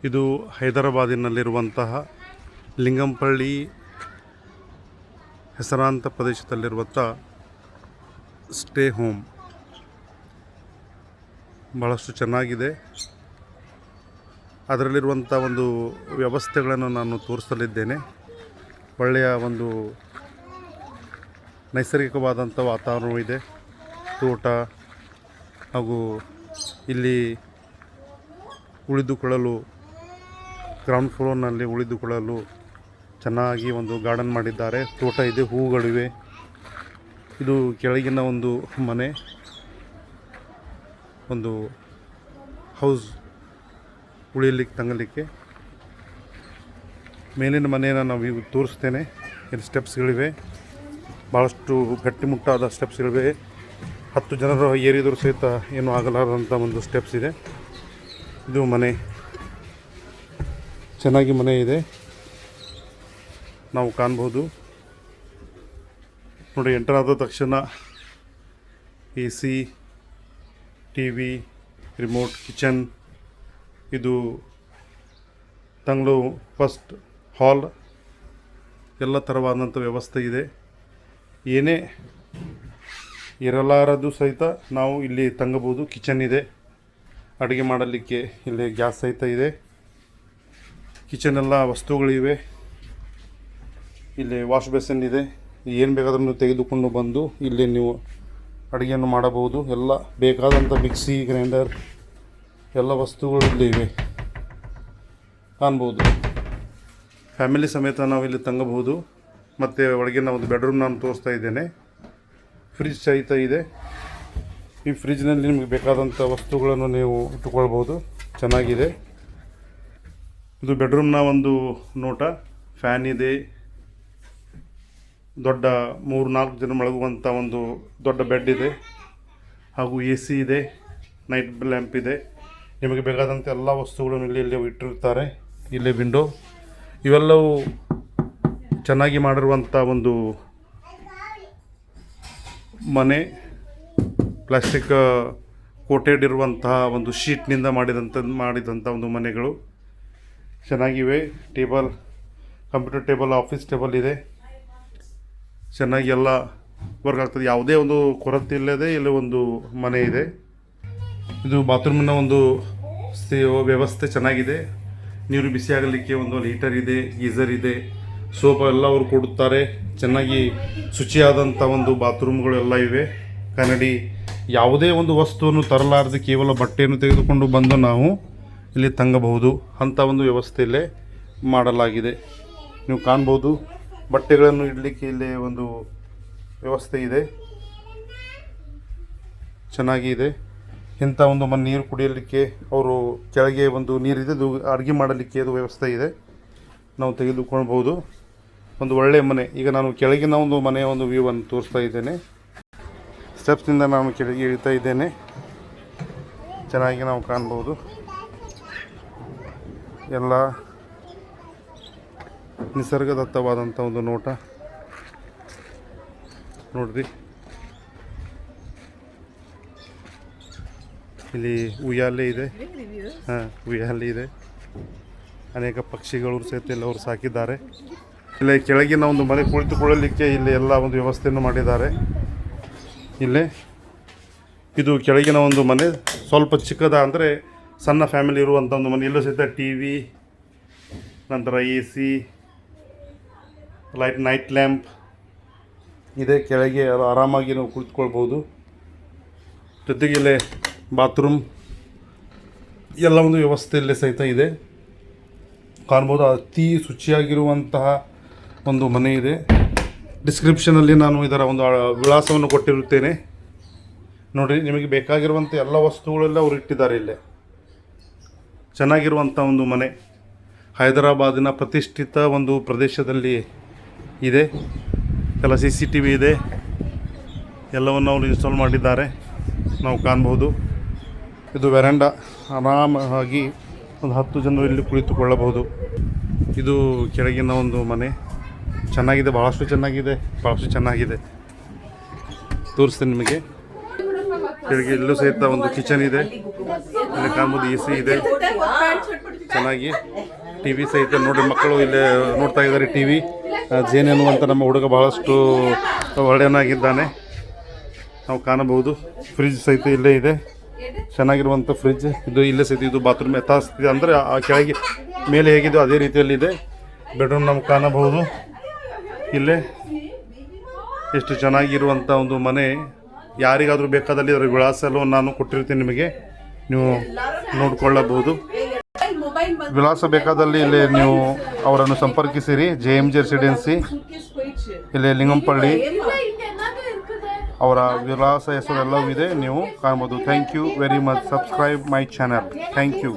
ಇದು ಹೈದರಾಬಾದಿನಲ್ಲಿರುವಂತಹ ಲಿಂಗಂಪಳ್ಳಿ ಹೆಸರಾಂತ ಪ್ರದೇಶದಲ್ಲಿರುವಂಥ stay home. ಭಾಳಷ್ಟು ಚೆನ್ನಾಗಿದೆ. ಅದರಲ್ಲಿರುವಂಥ ಒಂದು ವ್ಯವಸ್ಥೆಗಳನ್ನು ನಾನು ತೋರಿಸಲಿದ್ದೇನೆ. ಒಳ್ಳೆಯ ಒಂದು ನೈಸರ್ಗಿಕವಾದಂಥ ವಾತಾವರಣವಿದೆ. ತೋಟ ಹಾಗೂ ಇಲ್ಲಿ ಉಳಿದುಕೊಳ್ಳಲು ಗ್ರೌಂಡ್ ಫ್ಲೋರ್ನಲ್ಲಿ ಉಳಿದುಕೊಳ್ಳಲು ಚೆನ್ನಾಗಿ ಒಂದು ಗಾರ್ಡನ್ ಮಾಡಿದ್ದಾರೆ. ತೋಟ ಇದೆ, ಹೂಗಳಿವೆ. ಇದು ಕೆಳಗಿನ ಒಂದು ಮನೆ, ಒಂದು ಹೌಸ್ ಉಳಿಯಲಿಕ್ಕೆ ತಂಗಲಿಕ್ಕೆ. ಮೇಲಿನ ಮನೆಯನ್ನು ನಾವು ತೋರಿಸ್ತೇನೆ. ಇಲ್ಲಿ ಸ್ಟೆಪ್ಸ್ಗಳಿವೆ, ಭಾಳಷ್ಟು ಗಟ್ಟಿಮುಟ್ಟಾದ ಸ್ಟೆಪ್ಸ್ಗಳಿವೆ. 10 ಜನರು ಏರಿದರೂ ಸಹಿತ ಏನೂ ಆಗಲಾರದಂಥ ಒಂದು ಸ್ಟೆಪ್ಸ್ ಇದೆ. ಇದು ಮನೆ, ಚೆನ್ನಾಗಿ ಮನೆ ಇದೆ, ನಾವು ಕಾಣ್ಬೋದು. ನೋಡಿ, ಎಂಟರ್ ಆದ ತಕ್ಷಣ AC, TV, ರಿಮೋಟ್, ಕಿಚನ್. ಇದು ತಂಗಳು ಫಸ್ಟ್ ಹಾಲ್. ಎಲ್ಲ ಥರವಾದಂಥ ವ್ಯವಸ್ಥೆ ಇದೆ. ಏನೇ ಇರಲಾರದು ಸಹಿತ ನಾವು ಇಲ್ಲಿ ತಂಗಬಹುದು. ಕಿಚನ್ ಇದೆ, ಅಡುಗೆ ಮಾಡಲಿಕ್ಕೆ ಇಲ್ಲಿ ಗ್ಯಾಸ್ ಸಹಿತ ಇದೆ. ಕಿಚನ್ ಎಲ್ಲ ವಸ್ತುಗಳಿವೆ. ಇಲ್ಲಿ ವಾಶ್ ಬೇಸಿನ್ ಇದೆ. ಏನು ಬೇಕಾದ್ರೂ ತೆಗೆದುಕೊಂಡು ಬಂದು ಇಲ್ಲಿ ನೀವು ಅಡುಗೆಯನ್ನು ಮಾಡಬಹುದು. ಎಲ್ಲ ಬೇಕಾದಂಥ ಮಿಕ್ಸಿ, ಗ್ರೈಂಡರ್ ಎಲ್ಲ ವಸ್ತುಗಳು ಇಲ್ಲಿ ಇವೆ, ಕಾಣ್ಬೋದು. ಫ್ಯಾಮಿಲಿ ಸಮೇತ ನಾವು ಇಲ್ಲಿ ತಂಗಬಹುದು. ಮತ್ತು ಒಳಗಿನ ಒಂದು ಬೆಡ್ರೂಮ್ ನಾನು ತೋರಿಸ್ತಾ ಇದ್ದೇನೆ. ಫ್ರಿಜ್ ಸಹಿತ ಇದೆ. ಈ ಫ್ರಿಜ್ನಲ್ಲಿ ನಿಮಗೆ ಬೇಕಾದಂಥ ವಸ್ತುಗಳನ್ನು ನೀವು ಇಟ್ಟುಕೊಳ್ಬೋದು. ಚೆನ್ನಾಗಿದೆ. ಇದು ಬೆಡ್ರೂಮ್ನ ಒಂದು ನೋಟ. ಫ್ಯಾನ್ ಇದೆ, ದೊಡ್ಡ 3-4 ಜನ ಮಲಗುವಂಥ ಒಂದು ದೊಡ್ಡ ಬೆಡ್ ಇದೆ, ಹಾಗೂ AC ಇದೆ, ನೈಟ್ ಲ್ಯಾಂಪ್ ಇದೆ. ನಿಮಗೆ ಬೇಕಾದಂಥ ಎಲ್ಲ ವಸ್ತುಗಳನ್ನು ಇಲ್ಲಿ ಇಟ್ಟಿರ್ತಾರೆ. ಇಲ್ಲೇ ವಿಂಡೋ. ಇವೆಲ್ಲವೂ ಚೆನ್ನಾಗಿ ಮಾಡಿರುವಂಥ ಒಂದು ಮನೆ. ಪ್ಲಾಸ್ಟಿಕ್ ಕೋಟೆಡ್ ಇರುವಂತಹ ಒಂದು ಶೀಟ್ನಿಂದ ಮಾಡಿದಂಥ ಒಂದು ಮನೆಗಳು ಚೆನ್ನಾಗಿವೆ. Table, computer table, office table ಇದೆ. ಚೆನ್ನಾಗಿ ಎಲ್ಲ ವರ್ಕ್ ಆಗ್ತದೆ. ಯಾವುದೇ ಒಂದು ಕೊರತೆ ಇಲ್ಲದೆ ಇಲ್ಲಿ ಒಂದು ಮನೆ ಇದೆ. ಇದು ಬಾತ್ರೂಮಿನ ಒಂದು ವ್ಯವಸ್ಥೆ ಚೆನ್ನಾಗಿದೆ. ನೀರು ಬಿಸಿಯಾಗಲಿಕ್ಕೆ ಒಂದು ಹೀಟರ್ ಇದೆ, ಗೀಸರ್ ಇದೆ, ಸೋಪ್ ಎಲ್ಲ ಅವರು ಕೊಡುತ್ತಾರೆ. ಚೆನ್ನಾಗಿ ಶುಚಿಯಾದಂಥ ಒಂದು ಬಾತ್ರೂಮ್ಗಳು ಎಲ್ಲ ಇವೆ. ಕನ್ನಡಿ, ಯಾವುದೇ ಒಂದು ವಸ್ತುವನ್ನು ತರಲಾರದೆ ಕೇವಲ ಬಟ್ಟೆಯನ್ನು ತೆಗೆದುಕೊಂಡು ಬಂದು ನಾವು ಇಲ್ಲಿ ತಂಗಬಹುದು. ಅಂಥ ಒಂದು ವ್ಯವಸ್ಥೆ ಇಲ್ಲೇ ಮಾಡಲಾಗಿದೆ. ನೀವು ಕಾಣ್ಬೋದು. ಬಟ್ಟೆಗಳನ್ನು ಇಡಲಿಕ್ಕೆ ಇಲ್ಲಿ ಒಂದು ವ್ಯವಸ್ಥೆ ಇದೆ, ಚೆನ್ನಾಗಿದೆ. ಇಂಥ ಒಂದು ನೀರು ಕುಡಿಯಲಿಕ್ಕೆ ಅವರು ಕೆಳಗೆ ಒಂದು ನೀರಿದೆ, ಅದು ಅಡುಗೆ ಮಾಡಲಿಕ್ಕೆ ಅದು ವ್ಯವಸ್ಥೆ ಇದೆ, ನಾವು ತೆಗೆದುಕೊಳ್ಬೋದು. ಒಂದು ಒಳ್ಳೆಯ ಮನೆ. ಈಗ ನಾನು ಕೆಳಗಿನ ಒಂದು ಮನೆಯ ಒಂದು ವ್ಯೂವನ್ನು ತೋರಿಸ್ತಾ ಇದ್ದೇನೆ. ಸ್ಟೆಪ್ಸ್ನಿಂದ ನಾನು ಕೆಳಗೆ ಇಳ್ತಾ ಇದ್ದೇನೆ. ಚೆನ್ನಾಗಿ ನಾವು ಕಾಣ್ಬೋದು. ಎಲ್ಲ ನಿಸರ್ಗದತ್ತವಾದಂಥ ಒಂದು ನೋಟ ನೋಡ್ರಿ. ಇಲ್ಲಿ ಉಯ್ಯಾಲೆ ಇದೆ, ಉಯ್ಯಾಲೆ ಇದೆ. ಅನೇಕ ಪಕ್ಷಿಗಳು ಸಹಿತ ಎಲ್ಲ ಅವರು ಸಾಕಿದ್ದಾರೆ. ಇಲ್ಲಿ ಕೆಳಗಿನ ಒಂದು ಮನೆ ಕುಳಿತುಕೊಳ್ಳಲಿಕ್ಕೆ ಇಲ್ಲಿ ಎಲ್ಲ ಒಂದು ವ್ಯವಸ್ಥೆಯನ್ನು ಮಾಡಿದ್ದಾರೆ. ಇಲ್ಲೇ ಇದು ಕೆಳಗಿನ ಒಂದು ಮನೆ, ಸ್ವಲ್ಪ ಚಿಕ್ಕದ, ಅಂದರೆ ಸಣ್ಣ ಫ್ಯಾಮಿಲಿ ಇರುವಂಥ ಒಂದು ಮನೆ. ಇಲ್ಲೂ ಸಹಿತ TV, ನಂತರ AC, ನೈಟ್ ಲ್ಯಾಂಪ್ ಇದೆ. ಕೆಳಗೆ ಆರಾಮಾಗಿ ನಾವು ಕುಳಿತುಕೊಳ್ಬೋದು. ಜೊತೆಗೆ ಇಲ್ಲೇ ಬಾತ್ರೂಮ್ ಎಲ್ಲ ಒಂದು ವ್ಯವಸ್ಥೆ ಇಲ್ಲೇ ಸಹಿತ ಇದೆ, ಕಾಣ್ಬೋದು. ಅತಿ ಶುಚಿಯಾಗಿರುವಂತಹ ಒಂದು ಮನೆ ಇದೆ. ಡಿಸ್ಕ್ರಿಪ್ಷನಲ್ಲಿ ನಾನು ಇದರ ಒಂದು ವಿಳಾಸವನ್ನು ಕೊಟ್ಟಿರುತ್ತೇನೆ. ನೋಡಿ, ನಿಮಗೆ ಬೇಕಾಗಿರುವಂಥ ಎಲ್ಲ ವಸ್ತುಗಳೆಲ್ಲ ಅವರು ಇಟ್ಟಿದ್ದಾರೆ ಇಲ್ಲೇ. ಚೆನ್ನಾಗಿರುವಂಥ ಒಂದು ಮನೆ ಹೈದರಾಬಾದಿನ ಪ್ರತಿಷ್ಠಿತ ಒಂದು ಪ್ರದೇಶದಲ್ಲಿ ಇದೆ. ಎಲ್ಲ CCTV ಇದೆ, ಎಲ್ಲವನ್ನು ಅವರು ಇನ್ಸ್ಟಾಲ್ ಮಾಡಿದ್ದಾರೆ, ನಾವು ಕಾಣ್ಬೋದು. ಇದು ವೆರಂಡಾ. ಆರಾಮಾಗಿ ಒಂದು 10 ಜನರು ಇಲ್ಲಿ ಕುಳಿತುಕೊಳ್ಳಬಹುದು. ಇದು ಕೆಳಗಿನ ಒಂದು ಮನೆ. ಚೆನ್ನಾಗಿದೆ, ಭಾಳಷ್ಟು ಚೆನ್ನಾಗಿದೆ. ತೋರಿಸ್ತೇನೆ ನಿಮಗೆ. ಕೆಳಗೆ ಇಲ್ಲೂ ಸಹಿತ ಒಂದು ಕಿಚನ್ ಇದೆ, ಇಲ್ಲಿ ಕಾಣ್ಬೋದು. AC ಇದೆ. ಚೆನ್ನಾಗಿ ಟಿ ವಿ ಸಹಿತ ನೋಡಿರಿ, ಮಕ್ಕಳು ಇಲ್ಲೇ ನೋಡ್ತಾ ಇದ್ದಾರೆ ಟಿ ವಿ. ಜೇನ್ ಎನ್ನುವಂಥ ನಮ್ಮ ಹುಡುಗ ಬಹಳಷ್ಟು ಒಳ್ಳೆಯನಾಗಿದ್ದಾನೆ, ನಾವು ಕಾಣಬಹುದು. ಫ್ರಿಜ್ ಸಹಿತ ಇಲ್ಲೇ ಇದೆ, ಚೆನ್ನಾಗಿರುವಂಥ ಫ್ರಿಜ್ ಇದು. ಇಲ್ಲೇ ಸಹಿತ ಇದು ಬಾತ್ರೂಮ್ ಯಥಾಸ್ಥಿತಿ ಅಂದರೆ ಆ ಕೆಳಗೆ ಮೇಲೆ ಹೇಗಿದೆಯೋ ಅದೇ ರೀತಿಯಲ್ಲಿದೆ. ಬೆಡ್ರೂಮ್ ನಾವು ಕಾಣಬಹುದು. ಇಲ್ಲೇ ಎಷ್ಟು ಚೆನ್ನಾಗಿರುವಂಥ ಒಂದು ಮನೆ. ಯಾರಿಗಾದರೂ ಬೇಕಾದಲ್ಲಿ ಅದರ ವಿಳಾಸ ಎಲ್ಲ ನಾನು ಕೊಟ್ಟಿರ್ತೀನಿ, ನಿಮಗೆ ನೀವು ನೋಡಿಕೊಳ್ಳಬಹುದು. ವಿಳಾಸ ಬೇಕಾದಲ್ಲಿ ಇಲ್ಲಿ ನೀವು ಅವರನ್ನು ಸಂಪರ್ಕಿಸಿರಿ. JMG ರೆಸಿಡೆನ್ಸಿ, ಇಲ್ಲಿ ಲಿಂಗಂಪಳ್ಳಿ. ಅವರ ವಿಳಾಸ ಹೆಸರು ಎಲ್ಲವೂ ಇದೆ, ನೀವು ಕಾಣ್ಬೋದು. Thank you very much. Subscribe my channel. Thank you.